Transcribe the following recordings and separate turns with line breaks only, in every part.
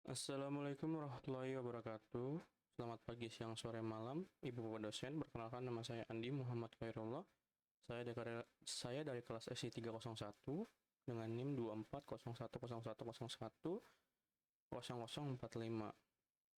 Assalamualaikum warahmatullahi wabarakatuh. Selamat pagi, siang, sore, malam, Ibu Bapak dosen. Perkenalkan, nama saya Andi Muhammad Khairullah. Saya dari kelas SI 301 dengan NIM 240101010045.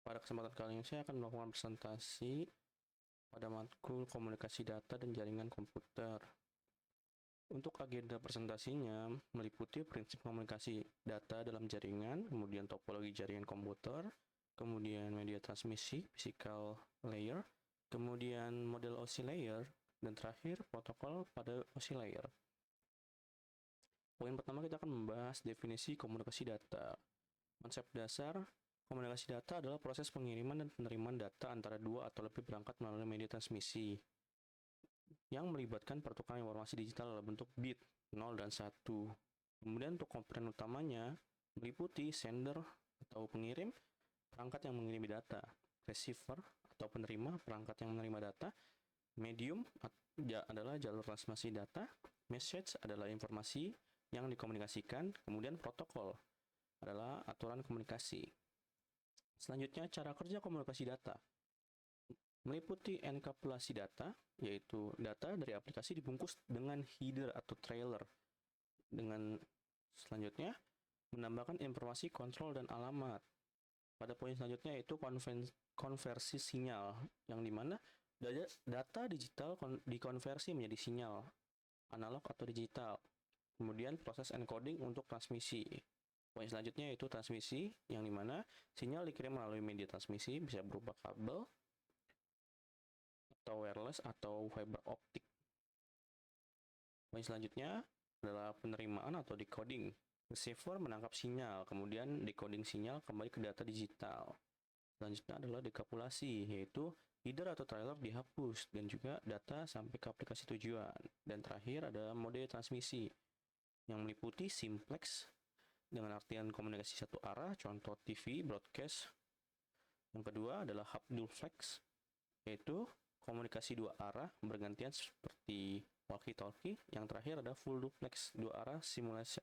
Pada kesempatan kali ini saya akan melakukan presentasi pada matkul komunikasi data dan jaringan komputer. Untuk agenda presentasinya meliputi prinsip komunikasi data dalam jaringan, kemudian topologi jaringan komputer, kemudian media transmisi, physical layer, kemudian model OSI layer, dan terakhir protokol pada OSI layer. Poin pertama kita akan membahas definisi komunikasi data. Konsep dasar komunikasi data adalah proses pengiriman dan penerimaan data antara dua atau lebih perangkat melalui media transmisi yang melibatkan pertukaran informasi digital dalam bentuk bit 0 dan 1. Kemudian untuk komponen utamanya meliputi sender atau pengirim, perangkat yang mengirimi data, receiver atau penerima, perangkat yang menerima data, medium adalah jalur transmisi data, message adalah informasi yang dikomunikasikan, kemudian protokol adalah aturan komunikasi. Selanjutnya, cara kerja komunikasi data meliputi enkapsulasi data, yaitu data dari aplikasi dibungkus dengan header atau trailer. Dengan selanjutnya, menambahkan informasi kontrol dan alamat. Pada poin selanjutnya yaitu konversi sinyal, yang dimana data digital dikonversi menjadi sinyal, analog atau digital. Kemudian proses encoding untuk transmisi. Poin selanjutnya yaitu transmisi, yang dimana sinyal dikirim melalui media transmisi, bisa berupa kabel, atau wireless atau fiber optik. Poin selanjutnya adalah penerimaan atau decoding. Receiver menangkap sinyal, kemudian decoding sinyal kembali ke data digital. Selanjutnya adalah dekapsulasi, yaitu header atau trailer dihapus dan juga data sampai ke aplikasi tujuan. Dan terakhir ada mode transmisi yang meliputi simplex dengan artian komunikasi satu arah, contoh TV, broadcast. Yang kedua adalah hub duplex, yaitu komunikasi dua arah bergantian seperti walkie-talkie. Yang terakhir ada full duplex, dua arah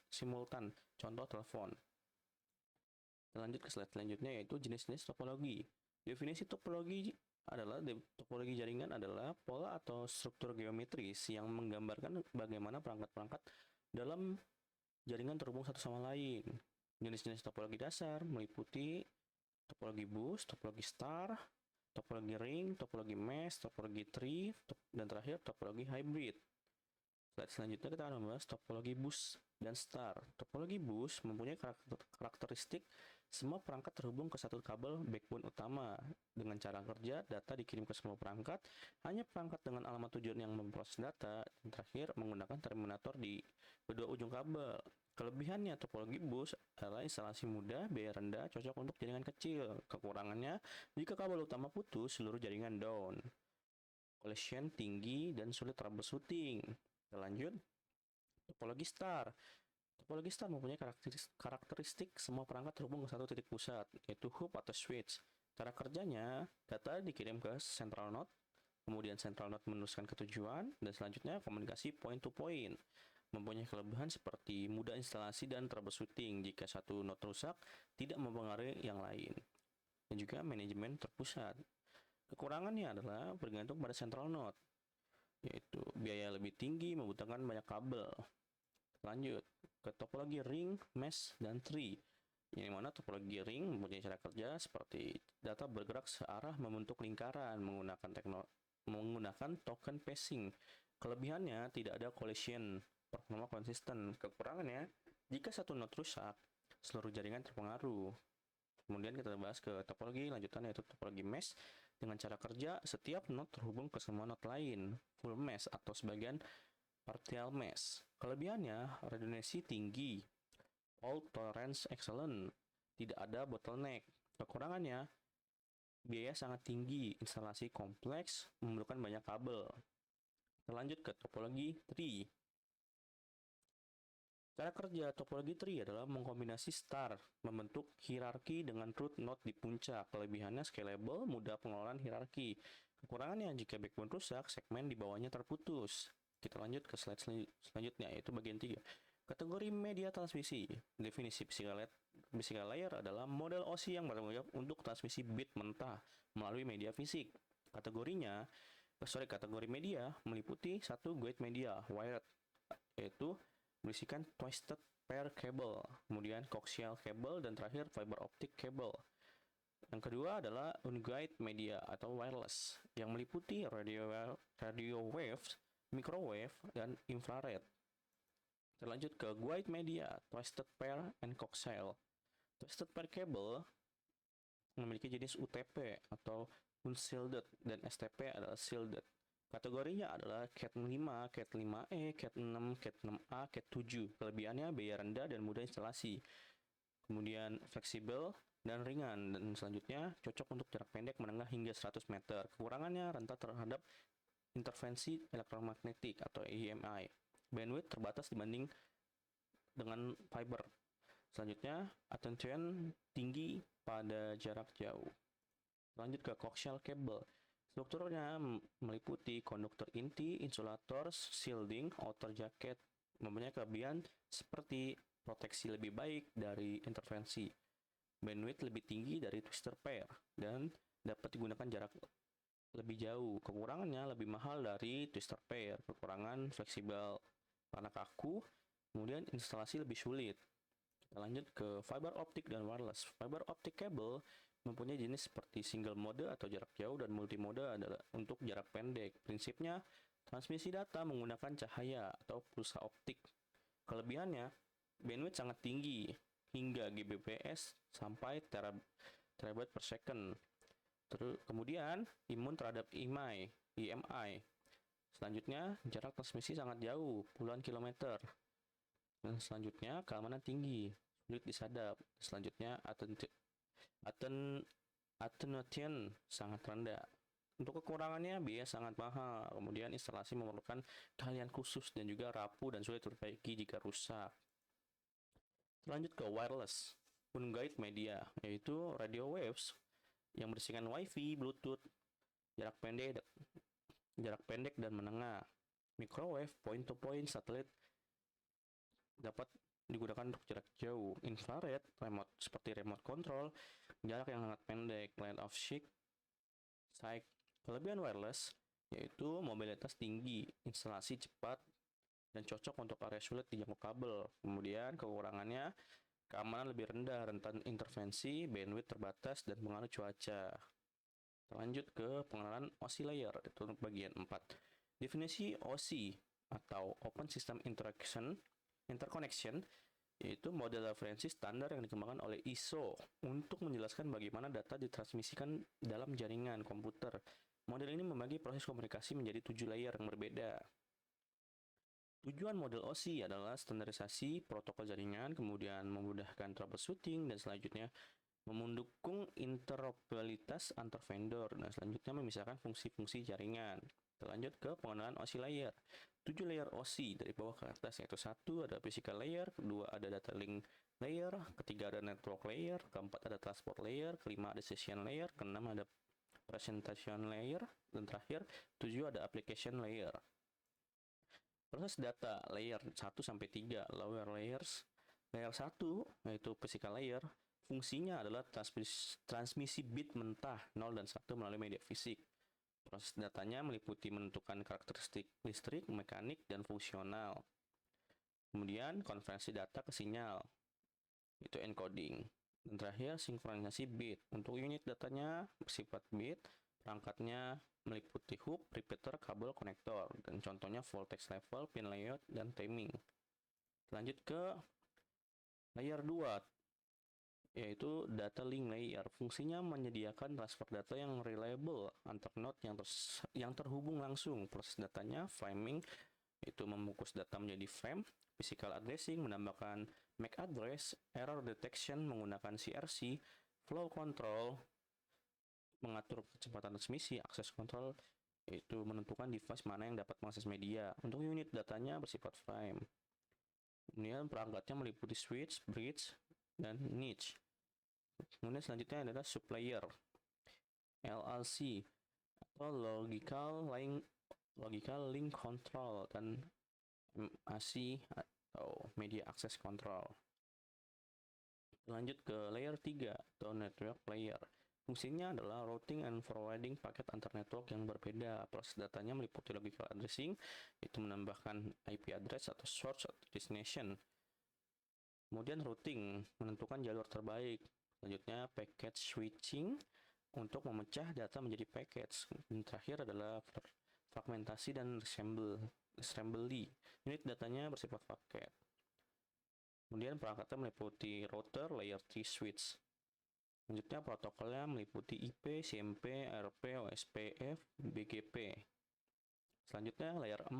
simultan, contoh telepon. Kita lanjut ke slide selanjutnya yaitu jenis-jenis topologi. Definisi topologi jaringan adalah pola atau struktur geometris yang menggambarkan bagaimana perangkat-perangkat dalam jaringan terhubung satu sama lain. Jenis-jenis topologi dasar meliputi topologi bus, topologi star, topologi ring, topologi mesh, topologi tree, dan terakhir topologi hybrid. Slide selanjutnya kita akan membahas topologi bus dan star. Topologi bus mempunyai karakteristik semua perangkat terhubung ke satu kabel backbone utama. Dengan cara kerja, data dikirim ke semua perangkat, hanya perangkat dengan alamat tujuan yang memproses data, dan terakhir menggunakan terminator di kedua ujung kabel. Kelebihannya topologi bus adalah instalasi mudah, biaya rendah, cocok untuk jaringan kecil. Kekurangannya, jika kabel utama putus, seluruh jaringan down. Collision tinggi dan sulit troubleshooting. Kita lanjut. Topologi star. Topologi star mempunyai karakteristik semua perangkat terhubung ke satu titik pusat, yaitu hub atau switch. Cara kerjanya, data dikirim ke central node, kemudian central node meneruskan ke tujuan, dan selanjutnya komunikasi point to point. Mempunyai kelebihan seperti mudah instalasi dan troubleshooting jika satu node rusak, tidak mempengaruhi yang lain. Dan juga manajemen terpusat. Kekurangannya adalah bergantung pada central node, yaitu biaya lebih tinggi, membutuhkan banyak kabel. Lanjut ke topologi ring, mesh, dan tree. Yang mana topologi ring mempunyai cara kerja seperti data bergerak searah membentuk lingkaran menggunakan token pacing. Kelebihannya tidak ada collision, performa konsisten. Kekurangannya, jika satu node rusak, seluruh jaringan terpengaruh. Kemudian kita bahas ke topologi lanjutan yaitu topologi mesh. Dengan cara kerja, setiap node terhubung ke semua node lain, full mesh atau sebagian partial mesh. Kelebihannya, redundansi tinggi, fault tolerance excellent, tidak ada bottleneck. Kekurangannya, biaya sangat tinggi, instalasi kompleks, memerlukan banyak kabel. Kita lanjut ke topologi tree. Cara kerja topologi tree adalah mengkombinasi star, membentuk hierarki dengan root node di puncak. Kelebihannya scalable, mudah pengelolaan hierarki. Kekurangannya, jika backbone rusak, segmen di bawahnya terputus. Kita lanjut ke slide selanjutnya, yaitu bagian 3. Kategori media transmisi. Definisi physical layer adalah model OSI yang bertanggung jawab untuk transmisi bit mentah melalui media fisik. Kategori media meliputi satu guide media wired, yaitu berisikan twisted pair cable, kemudian coaxial cable, dan terakhir fiber optic cable. Yang kedua adalah unguide media atau wireless yang meliputi radio waves, microwave, dan infrared. Terlanjut ke guide media, twisted pair and coaxial. Twisted pair cable memiliki jenis UTP atau unshielded dan STP adalah shielded. Kategorinya adalah Cat 5, Cat 5E, Cat 6, Cat 6A, Cat 7. Kelebihannya biaya rendah dan mudah instalasi. Kemudian fleksibel dan ringan, dan selanjutnya cocok untuk jarak pendek, menengah hingga 100 meter. Kekurangannya rentan terhadap intervensi elektromagnetik atau EMI. Bandwidth terbatas dibanding dengan fiber. Selanjutnya, attention tinggi pada jarak jauh. Lanjut ke coaxial cable. Strukturnya meliputi konduktor inti, insulator, shielding, outer jacket. Mempunyai kelebihan seperti proteksi lebih baik dari intervensi, bandwidth lebih tinggi dari twister pair, dan dapat digunakan jarak lebih jauh. Kekurangannya lebih mahal dari twister pair, kekurangan fleksibel karena kaku, kemudian instalasi lebih sulit. Kita lanjut ke fiber optic dan wireless. Fiber optic cable mempunyai jenis seperti single mode atau jarak jauh dan multi mode adalah untuk jarak pendek. Prinsipnya, transmisi data menggunakan cahaya atau pulsa optik. Kelebihannya, bandwidth sangat tinggi, hingga Gbps sampai terabyte per second. Kemudian, imun terhadap EMI. Selanjutnya, jarak transmisi sangat jauh, puluhan kilometer. Dan selanjutnya, keamanan tinggi, sulit disadap. Selanjutnya, attenuation sangat rendah. Untuk kekurangannya, biaya sangat mahal. Kemudian, instalasi memerlukan keahlian khusus dan juga rapuh dan sulit diperbaiki jika rusak. Lanjut ke wireless, unguide media, yaitu radio waves yang berisikan WiFi, Bluetooth, jarak pendek dan menengah, microwave, point-to-point, satelit dapat digunakan untuk jarak jauh, infrared, seperti remote control, jarak yang sangat pendek, line of sight. Kelebihan wireless yaitu mobilitas tinggi, instalasi cepat, dan cocok untuk area sulit dijangkau kabel. Kemudian kekurangannya, keamanan lebih rendah, rentan intervensi, bandwidth terbatas, dan pengaruh cuaca. Lanjut ke pengenalan OSI layer, itu untuk bagian 4. Definisi OSI atau Open System Interconnection yaitu model referensi standar yang dikembangkan oleh ISO untuk menjelaskan bagaimana data ditransmisikan dalam jaringan komputer. Model ini membagi proses komunikasi menjadi 7 layer yang berbeda. Tujuan model OSI adalah standarisasi protokol jaringan, kemudian memudahkan troubleshooting, dan selanjutnya mendukung interoperabilitas antar vendor, dan selanjutnya memisahkan fungsi-fungsi jaringan. Kita lanjut ke pengenalan OSI layer. 7 layer OSI dari bawah ke atas, yaitu 1 ada physical layer, 2 ada data link layer, ketiga ada network layer, keempat ada transport layer, kelima ada session layer, keenam ada presentation layer, dan terakhir 7 ada application layer. Proses data layer 1 sampai 3 lower layers. Layer 1 yaitu physical layer, fungsinya adalah transmisi bit mentah 0 dan 1 melalui media fisik. Proses datanya meliputi menentukan karakteristik listrik, mekanik, dan fungsional. Kemudian konversi data ke sinyal, itu encoding. Dan terakhir sinkronisasi bit. Untuk unit datanya bersifat bit, perangkatnya meliputi hub, repeater, kabel, konektor, dan contohnya voltage level, pin layout, dan timing. Lanjut ke layer 2, yaitu data link layer. Fungsinya menyediakan transfer data yang reliable antar node yang terhubung langsung. Proses datanya framing, itu membungkus data menjadi frame, physical addressing, menambahkan MAC address, error detection menggunakan CRC, flow control, mengatur kecepatan transmisi, akses control, yaitu menentukan device mana yang dapat mengakses media. Untuk unit datanya bersifat frame. Kemudian perangkatnya meliputi switch, bridge, dan niche. Kemudian selanjutnya adalah sublayer, LLC atau logical link control, dan MAC atau media access control. Lanjut ke layer 3 atau network layer. Fungsinya adalah routing and forwarding paket antar network yang berbeda. Proses datanya meliputi logical addressing, itu menambahkan IP address atau source atau destination. Kemudian routing, menentukan jalur terbaik. Selanjutnya packet switching, untuk memecah data menjadi packets. Dan terakhir adalah fragmentasi dan assembly. Unit datanya bersifat paket. Kemudian perangkatnya meliputi router, layer 3 switch. Selanjutnya protokolnya meliputi IP, CMP, RP, OSPF, BGP. Selanjutnya layer 4,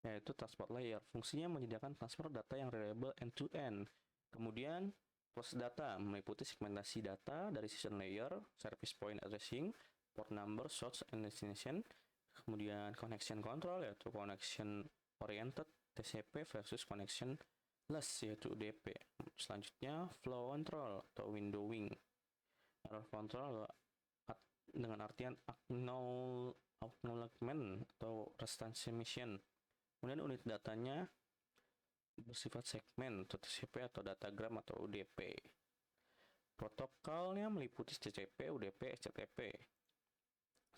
yaitu transport layer. Fungsinya menyediakan transfer data yang reliable end-to-end. Kemudian proses data meliputi segmentasi data dari session layer, service point addressing, port number, source, and destination. Kemudian connection control, yaitu connection oriented, TCP versus connection less, yaitu UDP. Selanjutnya flow control atau windowing. Error control dengan artian acknowledgement atau retransmission. Kemudian unit datanya bersifat segmen atau TCP atau datagram atau UDP. Protokolnya meliputi TCP, UDP, HTTP.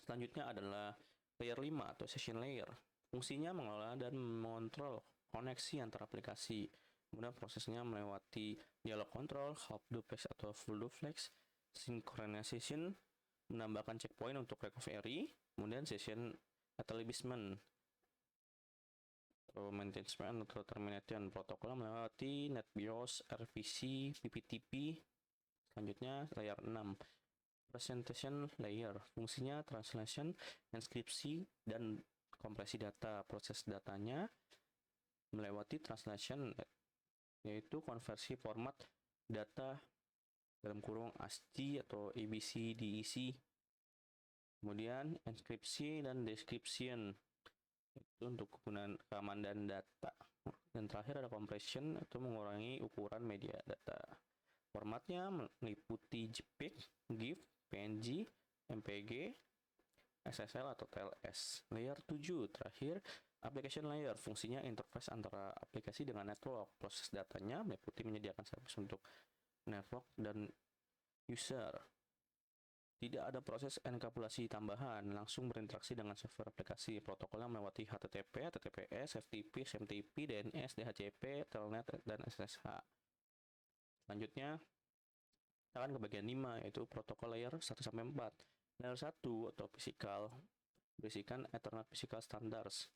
Selanjutnya adalah layer 5 atau session layer. Fungsinya mengelola dan mengontrol koneksi antar aplikasi. Kemudian prosesnya melewati dialog control, half duplex atau full duplex, synchronization, menambahkan checkpoint untuk recovery, kemudian session establishment atau maintenance atau termination. Protokol melewati NetBIOS, RPC, PPTP. Selanjutnya layer 6 presentation layer. Fungsinya translation, inskripsi, dan kompresi data. Proses datanya melewati translation, yaitu konversi format data dalam kurung ASCII atau ABC, DEC. Kemudian inskripsi dan description, itu untuk keamanan data. Dan terakhir ada compression, itu mengurangi ukuran media data. Formatnya meliputi JPEG, GIF, PNG, MPG, SSL atau TLS. Layer 7 terakhir application layer. Fungsinya interface antara aplikasi dengan network. Proses datanya meliputi menyediakan service untuk network dan user. Tidak ada proses enkapsulasi tambahan, langsung berinteraksi dengan server aplikasi. Protokolnya melewati HTTP, HTTPS, FTP, SMTP, DNS, DHCP, Telnet, dan SSH. Selanjutnya, kita akan ke bagian 5, yaitu protokol layer 1-4. Layer 1 atau physical, berisikan Ethernet Physical Standards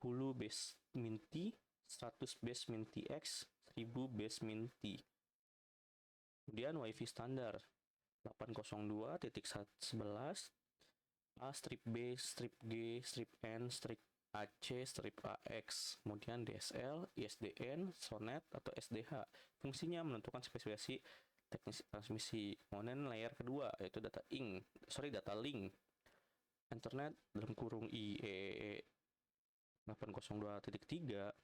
10 base MIN-T, 100 base MIN-TX, 1000 base MIN-T. Kemudian Wi-Fi standar 802.11 A strip B, strip G, strip N, strip AC, strip AX. Kemudian DSL, ISDN, SONET atau SDH. Fungsinya menentukan spesifikasi teknis transmisi. Kemudian layer kedua yaitu data link. Internet dalam kurung IEEE 802.3,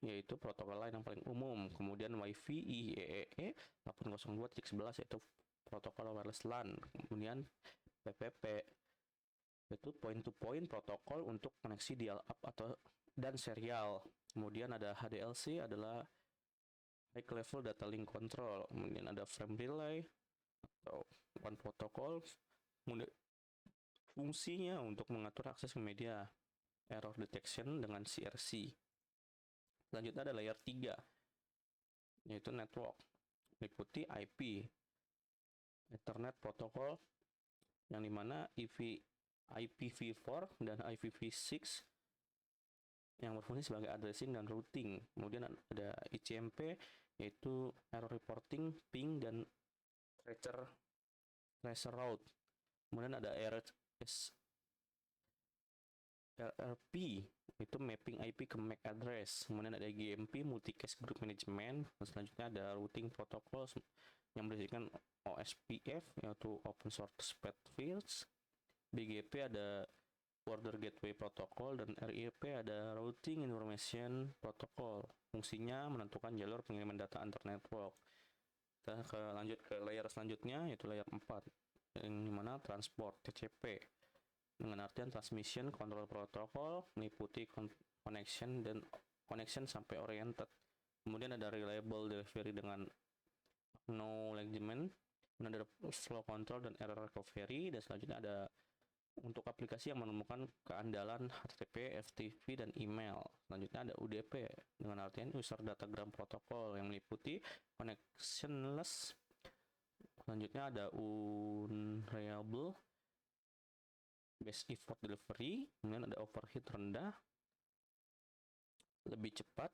yaitu protokol lain yang paling umum. Kemudian Wi-Fi IEEE 802.11, yaitu protokol wireless LAN. Kemudian PPP, yaitu point to point protokol untuk koneksi dial-up dan serial. Kemudian ada HDLC, adalah high level data link control. Kemudian ada frame relay atau one protocol. Kemudian fungsinya untuk mengatur akses ke media, error detection dengan CRC. Selanjutnya ada layer 3, yaitu network, meliputi IP, Ethernet protokol, yang dimana IPv4 dan IPv6 yang berfungsi sebagai addressing dan routing. Kemudian ada ICMP, yaitu error reporting, ping, dan tracer route. Kemudian ada RRP, itu mapping IP ke MAC address. Kemudian ada GMP, multicast group management. Dan selanjutnya ada routing protocol yang berisikan OSPF, yaitu open source path fields. BGP ada border gateway protocol, dan RIP ada routing information protocol. Fungsinya menentukan jalur pengiriman data antar network. Kita lanjut ke layer selanjutnya, yaitu layer 4, yang dimana transport TCP, dengan artian transmission control protocol, meliputi connection sampai oriented. Kemudian ada reliable delivery dengan acknowledgement, kemudian ada flow control dan error recovery, dan selanjutnya ada untuk aplikasi yang menemukan keandalan HTTP, FTP, dan email. Selanjutnya ada UDP, dengan artian User Datagram Protocol, yang meliputi connectionless. Selanjutnya ada Unreliable, Best Effort Delivery, kemudian ada overhead rendah, lebih cepat.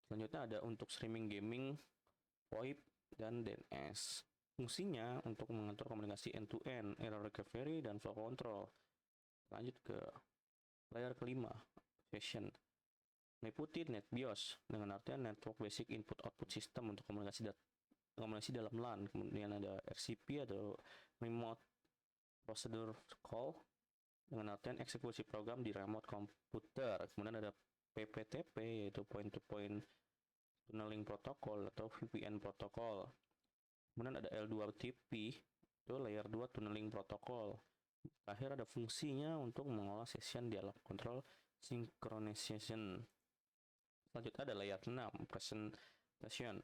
Selanjutnya ada untuk streaming gaming, VoIP, dan DNS. Fungsinya untuk mengatur komunikasi end-to-end, error recovery, dan flow control. Lanjut ke layer kelima, session. Meliputi NetBIOS, dengan artian Network Basic Input Output System untuk komunikasi dalam LAN. Kemudian ada RCP atau Remote Procedure Call, dengan artian eksekusi program di remote komputer. Kemudian ada PPTP, yaitu Point-to-Point Tunneling Protocol atau VPN Protocol. Kemudian ada L2TP, itu layer 2 tunneling protocol. Terakhir ada fungsinya untuk mengolah session dialog control synchronization. Selanjutnya ada layer 6, presentation.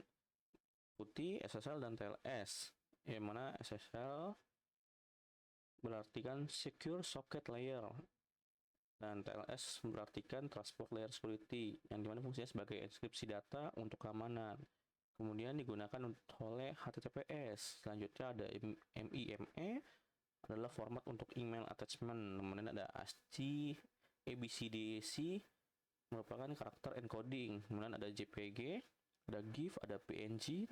Putih, SSL, dan TLS. Yang mana SSL berartikan secure socket layer, dan TLS berartikan transport layer security, yang dimana fungsinya sebagai enkripsi data untuk keamanan. Kemudian digunakan oleh HTTPS. Selanjutnya ada MIME, adalah format untuk email attachment. Kemudian ada ASCII, ABCDC, merupakan karakter encoding. Kemudian ada JPG, ada GIF, ada PNG,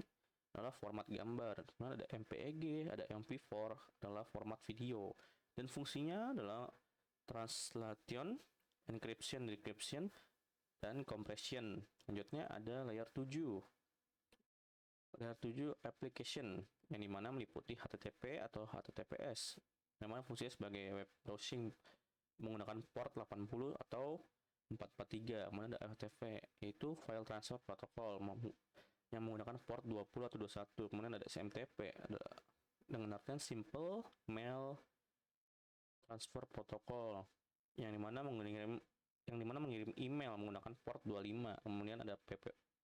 adalah format gambar. Kemudian ada MPEG, ada MP4, adalah format video. Dan fungsinya adalah translation, encryption, decryption, dan compression. Selanjutnya ada layer 7. Layer 7 application, yang dimana meliputi HTTP atau HTTPS, yang mana fungsinya sebagai web browsing menggunakan port 80 atau 443. Kemudian ada FTP, yaitu file transfer protocol, yang menggunakan port 20 atau 21. Kemudian ada SMTP, dengan artian Simple Mail Transfer Protocol, yang dimana mengirim email menggunakan port 25. Kemudian ada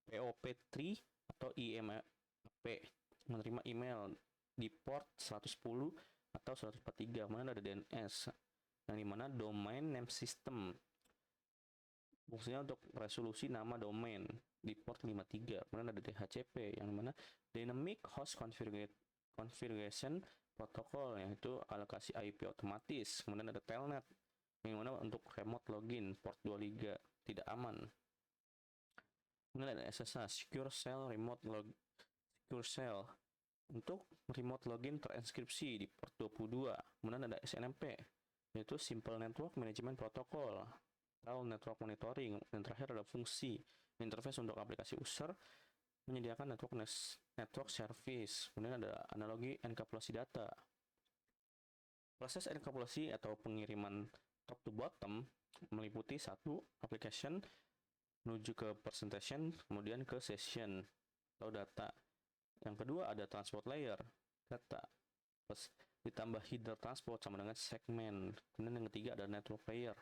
POP3 atau IMAP, menerima email di port 110 atau 143. Kemudian ada DNS, yang dimana Domain Name System, fungsinya untuk resolusi nama domain di port 53. Kemudian ada DHCP, yang dimana Dynamic Host Configuration Protocol, yaitu alokasi IP otomatis. Kemudian ada Telnet, yang mana untuk remote login port 23 tidak aman. Kemudian ada SSH, Secure Shell Remote Secure Shell, untuk remote login terenkripsi di port 22. Kemudian ada SNMP, yaitu Simple Network Management Protocol atau Network Monitoring. Dan terakhir ada fungsi interface untuk aplikasi user, menyediakan network service. Kemudian ada analogi enkapsulasi data. Proses enkapsulasi atau pengiriman top to bottom meliputi satu, application menuju ke presentation, kemudian ke session atau data. Yang kedua ada transport layer, data, plus ditambah header transport sama dengan segmen. Kemudian yang ketiga ada network layer,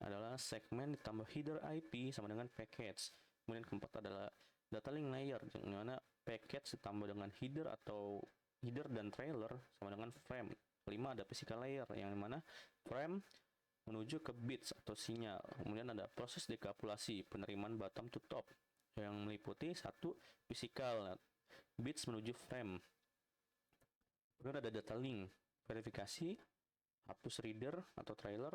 adalah segmen ditambah header IP sama dengan package. Kemudian keempat adalah data link layer, yang mana package ditambah dengan header atau header dan trailer sama dengan frame. Kelima ada physical layer, yang mana frame menuju ke bits atau sinyal. Kemudian ada proses dekapsulasi, penerimaan bottom to top, yang meliputi satu, physical, bits menuju frame. Kemudian ada data link, verifikasi, hapus reader atau trailer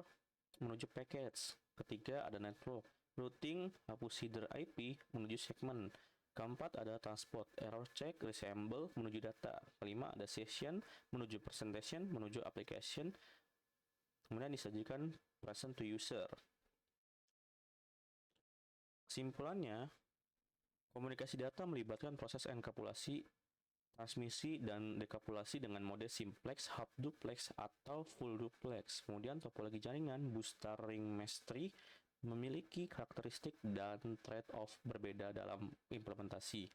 menuju package. Ketiga ada network, routing, hapus header IP menuju segmen. Keempat ada transport, error check, reassemble menuju data. Kelima ada session menuju presentation menuju application. Kemudian disajikan present to user. Kesimpulannya, komunikasi data melibatkan proses enkapsulasi, transmisi, dan dekapsulasi dengan mode simplex, half duplex, atau full duplex. Kemudian topologi jaringan, booster ring mesh tree, memiliki karakteristik dan trade-off berbeda dalam implementasi.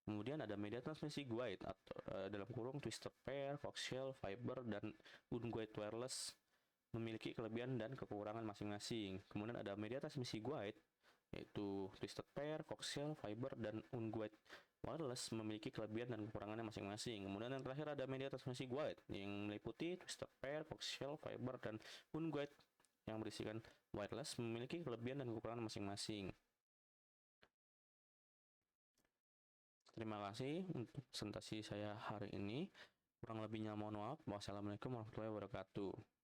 Kemudian ada media transmisi guide atau dalam kurung twisted pair, coaxial, fiber, dan unguide wireless, memiliki kelebihan dan kekurangan masing-masing. Kemudian ada media transmisi guide, yaitu twisted pair, coaxial, fiber, dan unguide Wireless memiliki kelebihan dan kekurangannya masing-masing. Kemudian yang terakhir ada media transmisi guide yang meliputi twisted pair, coaxial, fiber, dan wound guide yang berisikan wireless memiliki kelebihan dan kekurangan masing-masing. Terima kasih untuk presentasi saya hari ini. Kurang lebihnya mohon maaf. Wassalamualaikum warahmatullahi wabarakatuh.